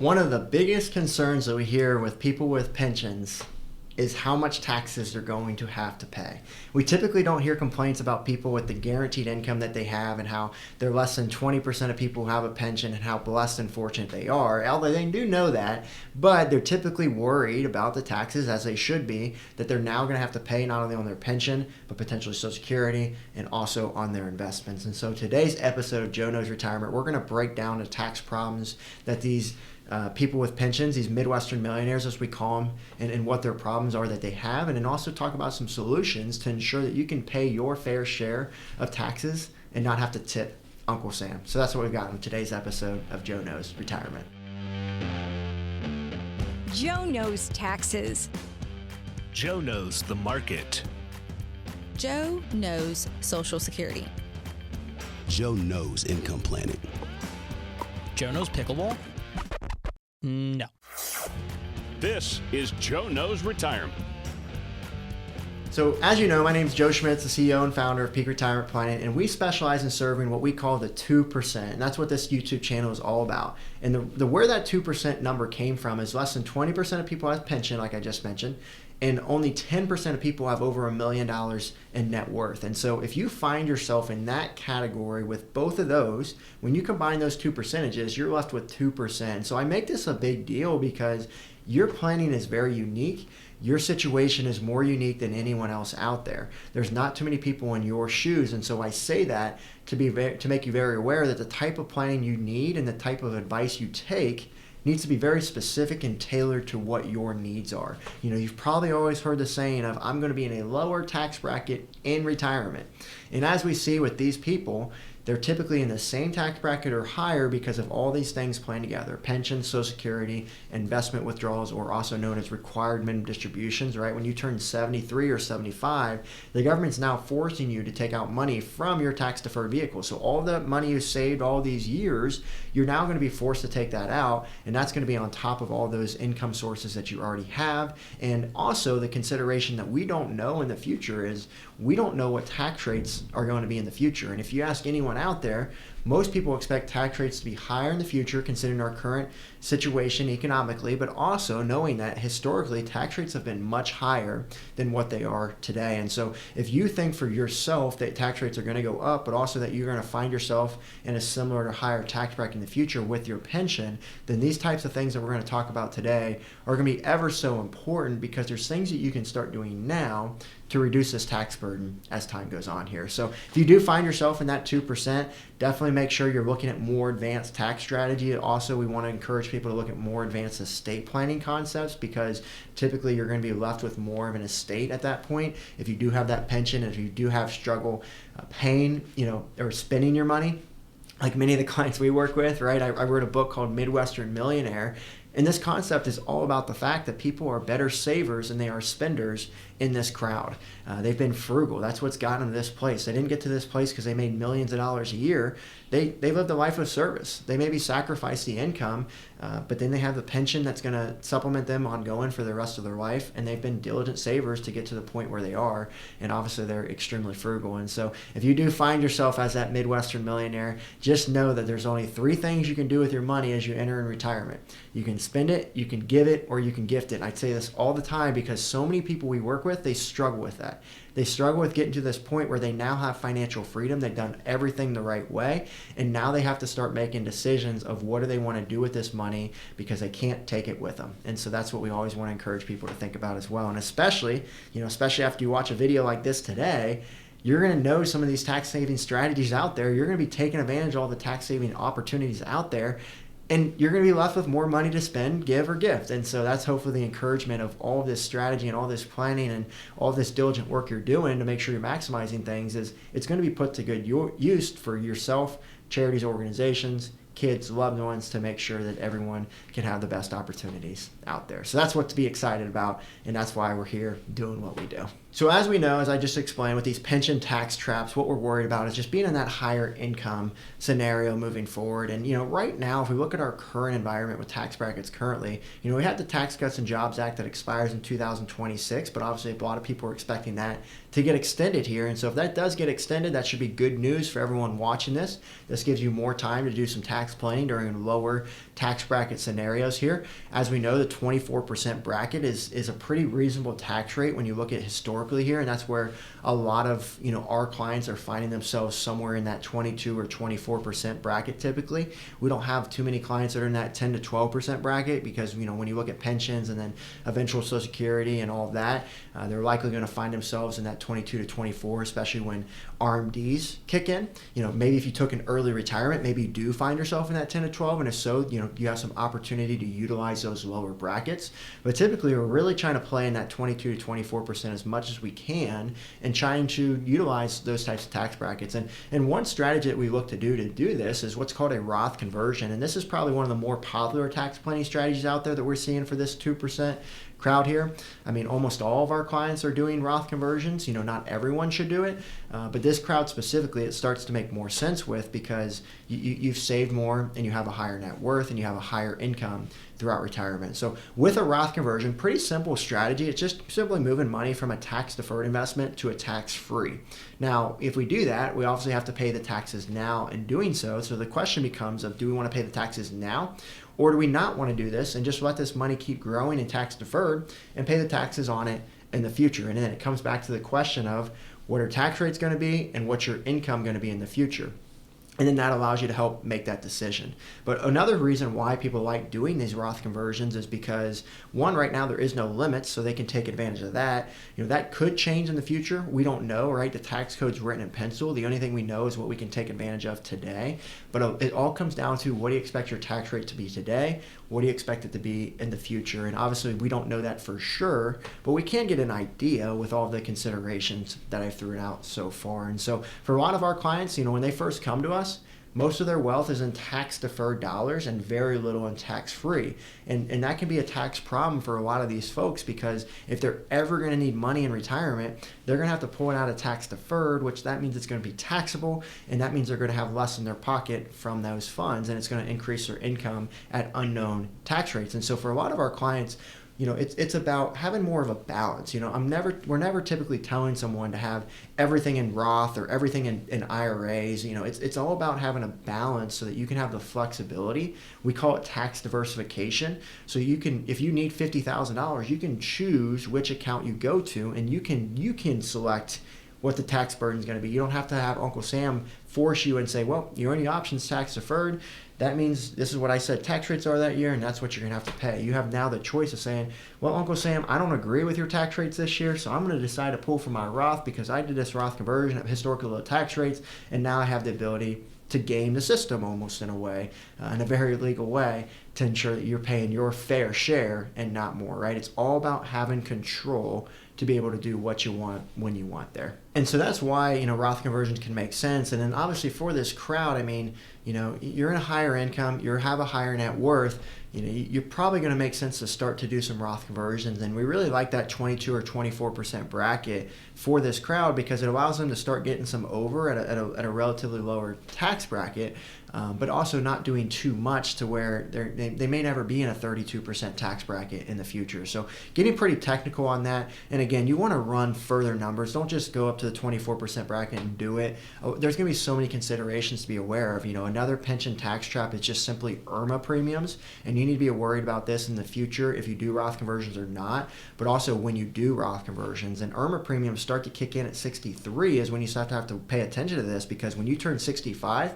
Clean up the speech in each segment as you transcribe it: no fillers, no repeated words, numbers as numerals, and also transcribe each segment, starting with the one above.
One of the biggest concerns that we hear with people with pensions is how much taxes they're going to have to pay. We typically don't hear complaints about people with the guaranteed income that they have and how they're less than 20% of people who have a pension and how blessed and fortunate they are, although they do know that, but they're typically worried about the taxes, as they should be, that they're now going to have to pay not only on their pension, but potentially Social Security and also on their investments. And so today's episode of Joe Knows Retirement, we're going to break down the tax problems that these people with pensions, these Midwestern millionaires as we call them, and what their problems are that they have, and then also talk about some solutions to ensure that you can pay your fair share of taxes and not have to tip Uncle Sam. So that's what we've got in today's episode of Joe Knows Retirement. Joe knows taxes. Joe knows the market. Joe knows Social Security. Joe knows income planning. Joe knows pickleball? No. This is Joe Knows Retirement. So as you know, my name is Joe Schmitz, the CEO and founder of Peak Retirement Planning, and we specialize in serving what we call the 2%, and that's what this YouTube channel is all about. And the where that 2% number came from is less than 20% of people have pension, like I just mentioned, and only 10% of people have over $1 million in net worth. And so if you find yourself in that category with both of those, when you combine those two percentages, you're left with 2%. So I make this a big deal because your planning is very unique. Your situation is more unique than anyone else out there. There's not too many people in your shoes. And so I say that to make you very aware that the type of planning you need and the type of advice you take needs to be very specific and tailored to what your needs are. You know, you've probably always heard the saying of, I'm going to be in a lower tax bracket in retirement. And as we see with these people, they're typically in the same tax bracket or higher because of all these things playing together: pension, Social Security, investment withdrawals, or also known as required minimum distributions, right? When you turn 73 or 75, the government's now forcing you to take out money from your tax-deferred vehicle. So all the money you saved all these years, you're now going to be forced to take that out, and that's going to be on top of all those income sources that you already have. And also the consideration that we don't know in the future is we don't know what tax rates are going to be in the future. And if you ask anyone out there, most people expect tax rates to be higher in the future considering our current situation economically, but also knowing that historically tax rates have been much higher than what they are today. And so if you think for yourself that tax rates are going to go up, but also that you're going to find yourself in a similar or higher tax bracket in the future with your pension, then these types of things that we're going to talk about today are going to be ever so important, because there's things that you can start doing now to reduce this tax burden as time goes on here. So if you do find yourself in that 2%, definitely make sure you're looking at more advanced tax strategy. Also, we want to encourage people to look at more advanced estate planning concepts, because typically you're going to be left with more of an estate at that point. If you do have that pension, and if you do have struggle paying, or spending your money, like many of the clients we work with, right? I wrote a book called Midwestern Millionaire. And this concept is all about the fact that people are better savers than they are spenders in this crowd. They've been frugal. That's what's gotten them to this place. They didn't get to this place because they made millions of dollars a year. They lived a life of service. They maybe sacrificed the income, but then they have the pension that's going to supplement them ongoing for the rest of their life. And they've been diligent savers to get to the point where they are. And obviously they're extremely frugal. And so if you do find yourself as that Midwestern millionaire, just know that there's only 3 things you can do with your money as you enter in retirement. You can spend it, you can give it, or you can gift it. I say this all the time because so many people we work with, they struggle with that. They struggle with getting to this point where they now have financial freedom. They've done everything the right way. And now they have to start making decisions of what do they want to do with this money, because they can't take it with them. And so that's what we always want to encourage people to think about as well. And especially after you watch a video like this today, you're going to know some of these tax saving strategies out there. You're going to be taking advantage of all the tax saving opportunities out there. And you're going to be left with more money to spend, give, or gift. And so that's hopefully the encouragement of all of this strategy and all this planning and all this diligent work you're doing to make sure you're maximizing things. Is it's going to be put to good use for yourself, charities, organizations, kids, loved ones, to make sure that everyone can have the best opportunities out there. So that's what to be excited about, and that's why we're here doing what we do. So as we know, as I just explained, with these pension tax traps, what we're worried about is just being in that higher income scenario moving forward. And, right now, if we look at our current environment with tax brackets currently, we have the Tax Cuts and Jobs Act that expires in 2026, but obviously a lot of people are expecting that to get extended here. And so if that does get extended, that should be good news for everyone watching this. This gives you more time to do some tax planning during lower tax bracket scenarios here. As we know, the 24% bracket is a pretty reasonable tax rate when you look at historically here, and that's where a lot of our clients are finding themselves somewhere in that 22 or 24% bracket typically. We don't have too many clients that are in that 10 to 12% bracket because when you look at pensions and then eventual Social Security and all of that, they're likely going to find themselves in that 22 to 24, especially when RMDs kick in. Maybe if you took an early retirement, maybe you do find yourself in that 10 to 12, and if so, you have some opportunity to utilize those lower brackets. But typically, we're really trying to play in that 22 to 24% as much as we can, and trying to utilize those types of tax brackets. And one strategy that we look to do this is what's called a Roth conversion, and this is probably one of the more popular tax planning strategies out there that we're seeing for this 2% crowd here. I mean, almost all of our clients are doing Roth conversions. Not everyone should do it, but this crowd specifically, it starts to make more sense with, because you've saved more and you have a higher net worth and you have a higher income throughout retirement. So with a Roth conversion, pretty simple strategy. It's just simply moving money from a tax-deferred investment to a tax-free. Now, if we do that, we obviously have to pay the taxes now in doing so. So the question becomes do we want to pay the taxes now, or do we not want to do this and just let this money keep growing in tax deferred and pay the taxes on it in the future? And then it comes back to the question of what are tax rates going to be and what's your income going to be in the future? And then that allows you to help make that decision. But another reason why people like doing these Roth conversions is because, one, right now there is no limits, so they can take advantage of that. That could change in the future. We don't know, right? The tax code's written in pencil. The only thing we know is what we can take advantage of today. But it all comes down to, what do you expect your tax rate to be today? What do you expect it to be in the future? And obviously we don't know that for sure, but we can get an idea with all the considerations that I've thrown out so far. And so for a lot of our clients, when they first come to us, most of their wealth is in tax-deferred dollars and very little in tax-free. And that can be a tax problem for a lot of these folks, because if they're ever going to need money in retirement, they're going to have to pull it out of tax-deferred, which that means it's going to be taxable, and that means they're going to have less in their pocket from those funds, and it's going to increase their income at unknown tax rates. And so for a lot of our clients, it's about having more of a balance. We're never typically telling someone to have everything in Roth or everything in IRAs. It's all about having a balance so that you can have the flexibility. We call it tax diversification. So you can, if you need $50,000, you can choose which account you go to, and you can select what the tax burden is going to be. You don't have to have Uncle Sam force you and say, well, your only option is tax deferred. That means this is what I said tax rates are that year, and that's what you're going to have to pay. You have now the choice of saying, well, Uncle Sam, I don't agree with your tax rates this year, so I'm going to decide to pull from my Roth because I did this Roth conversion at historically low tax rates, and now I have the ability to game the system almost in a way, in a very legal way, to ensure that you're paying your fair share and not more, right? It's all about having control to be able to do what you want when you want there. And so that's why, Roth conversions can make sense. And then obviously for this crowd, you're in a higher income, you have a higher net worth, you're probably going to make sense to start to do some Roth conversions. And we really like that 22 or 24% bracket for this crowd, because it allows them to start getting some over at a relatively lower tax bracket, but also not doing too much to where they may never be in a 32% tax bracket in the future. So getting pretty technical on that. And again, you want to run further numbers. Don't just go up to the 24% bracket and do it. There's going to be so many considerations to be aware of. Another pension tax trap is just simply IRMAA premiums, and you need to be worried about this in the future if you do Roth conversions or not, but also when you do Roth conversions. And IRMAA premiums start to kick in at 63 is when you start to have to pay attention to this, because when you turn 65,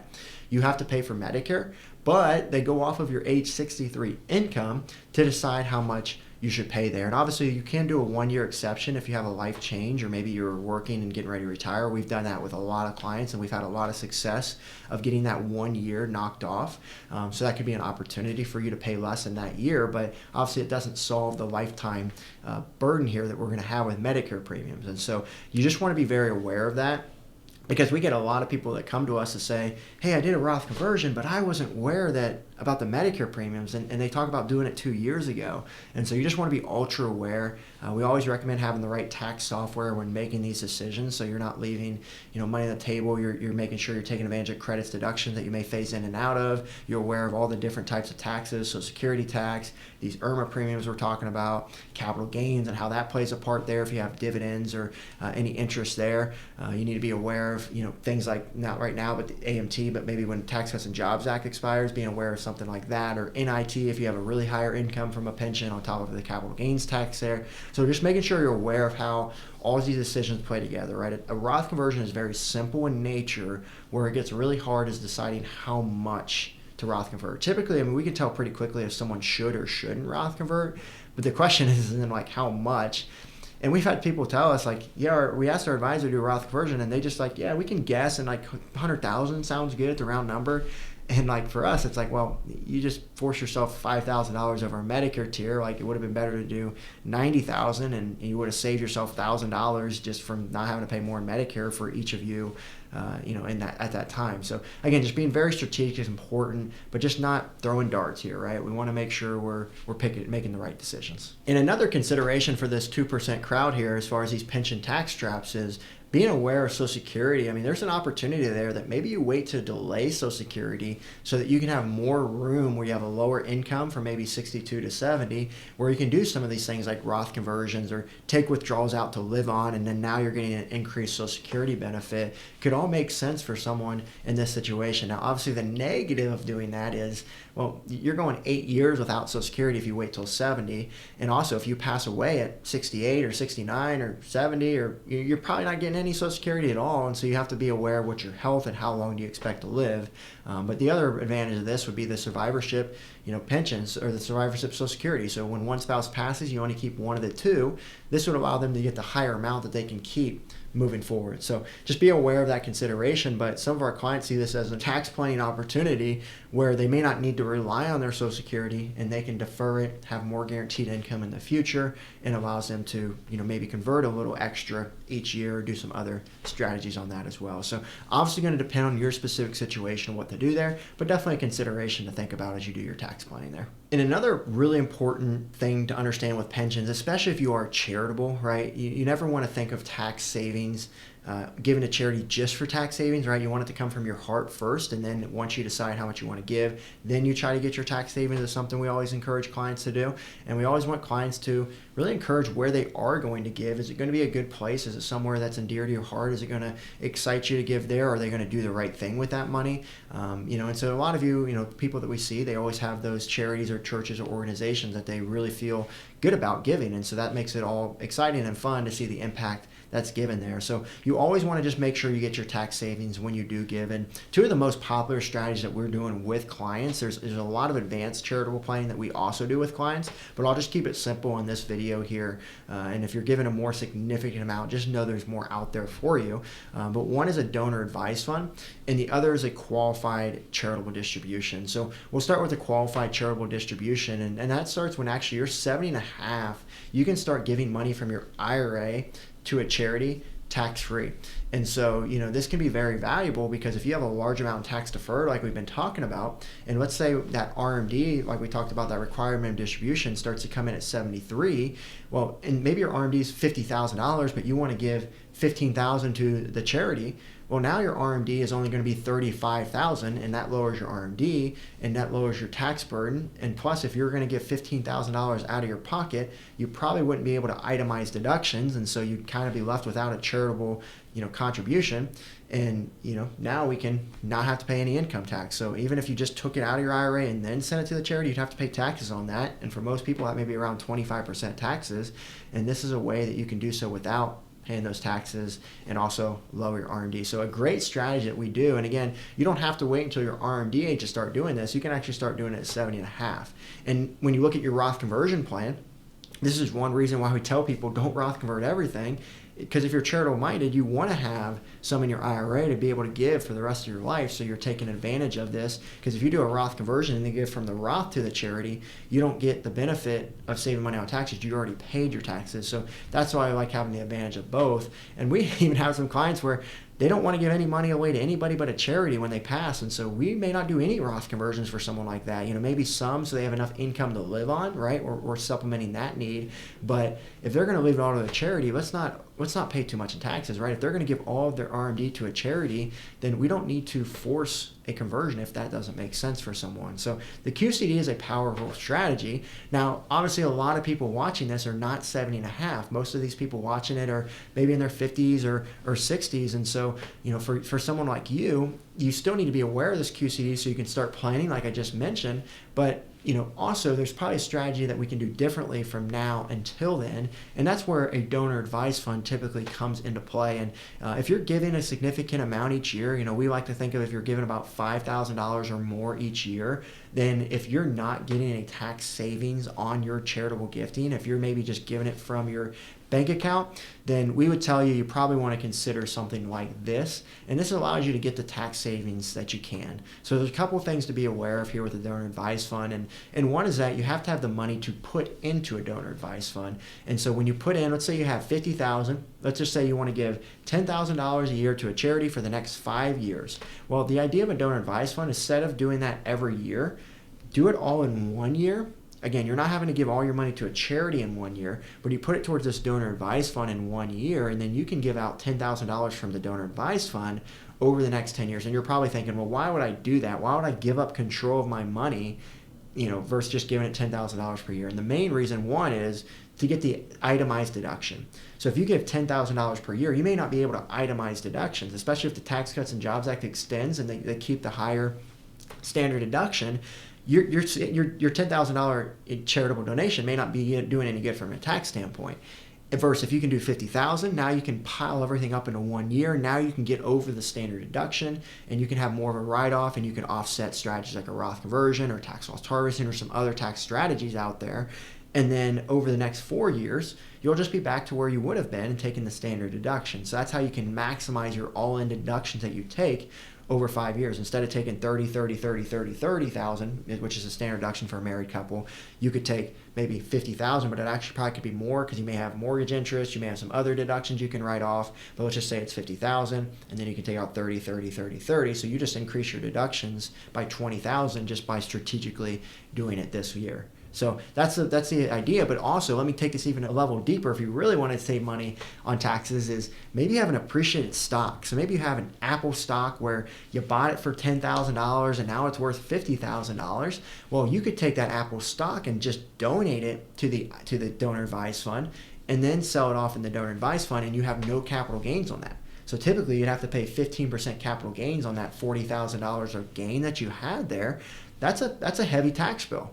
you have to pay for Medicare, but they go off of your age 63 income to decide how much you should pay there. And obviously you can do a 1-year exception if you have a life change, or maybe you're working and getting ready to retire. We've done that with a lot of clients, and we've had a lot of success of getting that 1 year knocked off. So that could be an opportunity for you to pay less in that year, but obviously it doesn't solve the lifetime burden here that we're going to have with Medicare premiums. And so you just want to be very aware of that, because we get a lot of people that come to us to say, hey, I did a Roth conversion, but I wasn't aware that about the Medicare premiums, and they talk about doing it 2 years ago. And so you just want to be ultra aware. We always recommend having the right tax software when making these decisions, so you're not leaving money on the table. You're making sure you're taking advantage of credits, deductions that you may phase in and out of. You're aware of all the different types of taxes, Social Security tax, these IRMAA premiums we're talking about, capital gains and how that plays a part there if you have dividends or any interest there. You need to be aware of things like, not right now, but the AMT, but maybe when Tax Cuts and Jobs Act expires, being aware of something like that, or NIT if you have a really higher income from a pension on top of the capital gains tax there. So just making sure you're aware of how all these decisions play together, right? A Roth conversion is very simple in nature. Where it gets really hard is deciding how much to Roth convert. Typically, we can tell pretty quickly if someone should or shouldn't Roth convert, but the question is then like how much. And we've had people tell us like, yeah, we asked our advisor to do a Roth conversion, and they just like, yeah, we can guess, and like 100,000 sounds good. It's a round number. And like for us, it's like, well, you just force yourself $5,000 over a Medicare tier. Like it would have been better to do 90,000, and you would have saved yourself $1,000 just from not having to pay more in Medicare for each of you, in that at that time. So again, just being very strategic is important, but just not throwing darts here, right? We want to make sure we're making the right decisions. And another consideration for this 2% crowd here, as far as these pension tax traps, is being aware of Social Security. There's an opportunity there that maybe you wait to delay Social Security so that you can have more room where you have a lower income from maybe 62 to 70, where you can do some of these things like Roth conversions or take withdrawals out to live on, and then now you're getting an increased Social Security benefit. Could all make sense for someone in this situation. Now, obviously, the negative of doing that is, well, you're going 8 years without Social Security if you wait till 70, and also if you pass away at 68 or 69 or 70, or you're probably not getting any Social Security at all, and so you have to be aware of what your health and how long do you expect to live. But the other advantage of this would be the survivorship, pensions, or the survivorship Social Security. So when one spouse passes, you only keep one of the two. This would allow them to get the higher amount that they can keep moving forward. So just be aware of that consideration. But some of our clients see this as a tax planning opportunity where they may not need to rely on their Social Security, and they can defer it, have more guaranteed income in the future, and allows them to maybe convert a little extra each year or do some other strategies on that as well. So obviously going to depend on your specific situation what to do there, but definitely a consideration to think about as you do your tax planning there. And another really important thing to understand with pensions, especially if you are charitable, right? You never want to think of tax savings given to charity just for tax savings, right? You want it to come from your heart first, and then once you decide how much you want to give, then you try to get your tax savings. Is something we always encourage clients to do, and we always want clients to really encourage where they are going to give. Is it going to be a good place? Is it somewhere that's endear to your heart? Is it going to excite you to give there? Are they going to do the right thing with that money? And so a lot of people that we see, they always have those charities or churches or organizations that they really feel good about giving, and so that makes it all exciting and fun to see the impact that's given there. So you always want to just make sure you get your tax savings when you do give. And two of the most popular strategies that we're doing with clients, there's a lot of advanced charitable planning that we also do with clients, but I'll just keep it simple in this video here. And if you're given a more significant amount, just know there's more out there for you. But one is a donor advised fund, and the other is a qualified charitable distribution. So we'll start with a qualified charitable distribution, and that starts when actually you're 70 and a half. You can start giving money from your IRA to a charity tax-free. And so, this can be very valuable because if you have a large amount of tax deferred, like we've been talking about, and let's say that RMD, like we talked about, that required minimum distribution starts to come in at 73, well, and maybe your RMD is $50,000, but you want to give $15,000 to the charity. Well, now your RMD is only going to be $35,000, and that lowers your RMD, and that lowers your tax burden. And plus, if you're going to give $15,000 out of your pocket, you probably wouldn't be able to itemize deductions, and so you'd kind of be left without a charitable, contribution. And now we can not have to pay any income tax. So even if you just took it out of your IRA and then sent it to the charity, you'd have to pay taxes on that. And for most people, that may be around 25% taxes. And this is a way that you can do so without paying those taxes and also lower your RMD. So a great strategy that we do, and again, you don't have to wait until your RMD age to start doing this. You can actually start doing it at 70 and a half. And when you look at your Roth conversion plan, this is one reason why we tell people don't Roth convert everything, because if you're charitable minded, you want to have some in your IRA to be able to give for the rest of your life, so you're taking advantage of this. Because if you do a Roth conversion and they give from the Roth to the charity, you don't get the benefit of saving money on taxes. You already paid your taxes. So that's why I like having the advantage of both. And we even have some clients where they don't want to give any money away to anybody but a charity when they pass. And so we may not do any Roth conversions for someone like that. Maybe some so they have enough income to live on, right? Or supplementing that need. But if they're going to leave it all to a charity, let's not pay too much in taxes, right? If they're going to give all of their RMD to a charity, then we don't need to force a conversion if that doesn't make sense for someone. So the QCD is a powerful strategy. Now, obviously, a lot of people watching this are not 70 and a half. Most of these people watching it are maybe in their 50s or 60s. And so, for someone like you still need to be aware of this QCD so you can start planning, like I just mentioned. But also there's probably a strategy that we can do differently from now until then, and that's where a donor advised fund typically comes into play. And if you're giving a significant amount each year, we like to think of if you're giving about $5,000 or more each year, then if you're not getting any tax savings on your charitable gifting, if you're maybe just giving it from your bank account, then we would tell you probably want to consider something like this. And this allows you to get the tax savings that you can. So there's a couple of things to be aware of here with the donor advised fund. And one is that you have to have the money to put into a donor advised fund. And so when you put in, let's say you have $50,000, let's just say you want to give $10,000 a year to a charity for the next 5 years. Well, the idea of a donor advised fund, instead of doing that every year, do it all in 1 year. Again, you're not having to give all your money to a charity in 1 year, but you put it towards this donor advised fund in 1 year, and then you can give out $10,000 from the donor advised fund over the next 10 years. And you're probably thinking, well, why would I do that? Why would I give up control of my money, versus just giving it $10,000 per year? And the main reason, one, is to get the itemized deduction. So if you give $10,000 per year, you may not be able to itemize deductions, especially if the Tax Cuts and Jobs Act extends and they keep the higher standard deduction. Your $10,000 charitable donation may not be doing any good from a tax standpoint. Versus if you can do $50,000, now you can pile everything up into 1 year. Now you can get over the standard deduction, and you can have more of a write-off, and you can offset strategies like a Roth conversion or tax loss harvesting or some other tax strategies out there. And then over the next 4 years, you'll just be back to where you would have been and taking the standard deduction. So that's how you can maximize your all-in deductions that you take over 5 years. Instead of taking 30,000, which is a standard deduction for a married couple, you could take maybe 50,000, but it actually probably could be more because you may have mortgage interest, you may have some other deductions you can write off, but let's just say it's 50,000, and then you can take out 30. So you just increase your deductions by 20,000 just by strategically doing it this year. So that's the idea, but also let me take this even a level deeper. If you really want to save money on taxes, is maybe you have an appreciated stock. So maybe you have an Apple stock where you bought it for $10,000 and now it's worth $50,000. Well, you could take that Apple stock and just donate it to the donor advised fund and then sell it off in the donor advised fund, and you have no capital gains on that. So typically you'd have to pay 15% capital gains on that $40,000 of gain that you had there. That's a heavy tax bill.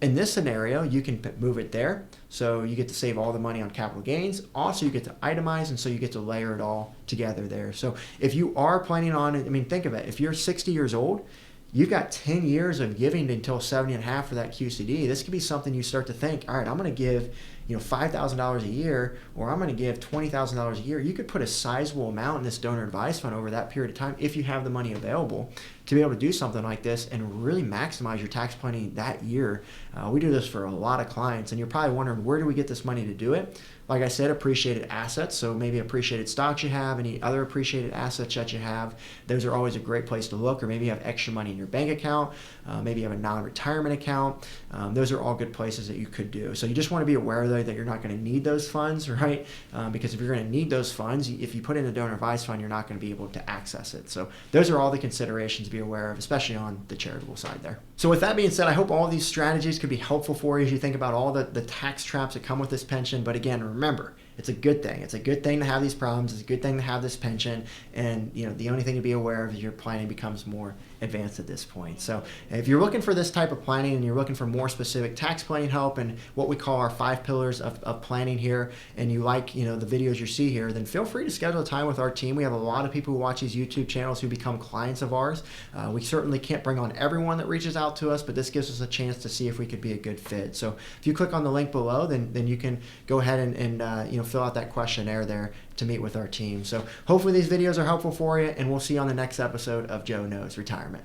In this scenario, you can move it there, so you get to save all the money on capital gains. Also, you get to itemize, and so you get to layer it all together there. So if you are planning on, think of it. If you're 60 years old, you've got 10 years of giving until 70 and a half for that QCD. This could be something you start to think, all right, I'm going to give $5,000 a year, or I'm going to give $20,000 a year. You could put a sizable amount in this donor advised fund over that period of time if you have the money available to be able to do something like this and really maximize your tax planning that year. We do this for a lot of clients, and you're probably wondering, where do we get this money to do it? Like I said, appreciated assets, so maybe appreciated stocks you have, any other appreciated assets that you have, those are always a great place to look. Or maybe you have extra money in your bank account, maybe you have a non-retirement account. Those are all good places that you could do. So you just want to be aware, though, that you're not going to need those funds, right? Because if you're going to need those funds, if you put in a donor advised fund, you're not going to be able to access it. So those are all the considerations to be aware of, especially on the charitable side there. So with that being said, I hope all these strategies could be helpful for you as you think about all the tax traps that come with this pension. But again, remember, it's a good thing. It's a good thing to have these problems. It's a good thing to have this pension. And the only thing to be aware of is your planning becomes more advanced at this point. So if you're looking for this type of planning and you're looking for more specific tax planning help and what we call our 5 pillars of planning here, and you like the videos you see here, then feel free to schedule a time with our team. We have a lot of people who watch these YouTube channels who become clients of ours. We certainly can't bring on everyone that reaches out to us, but this gives us a chance to see if we could be a good fit. So if you click on the link below, then you can go ahead and fill out that questionnaire there to meet with our team. So hopefully these videos are helpful for you, and we'll see you on the next episode of Joe Knows Retirement.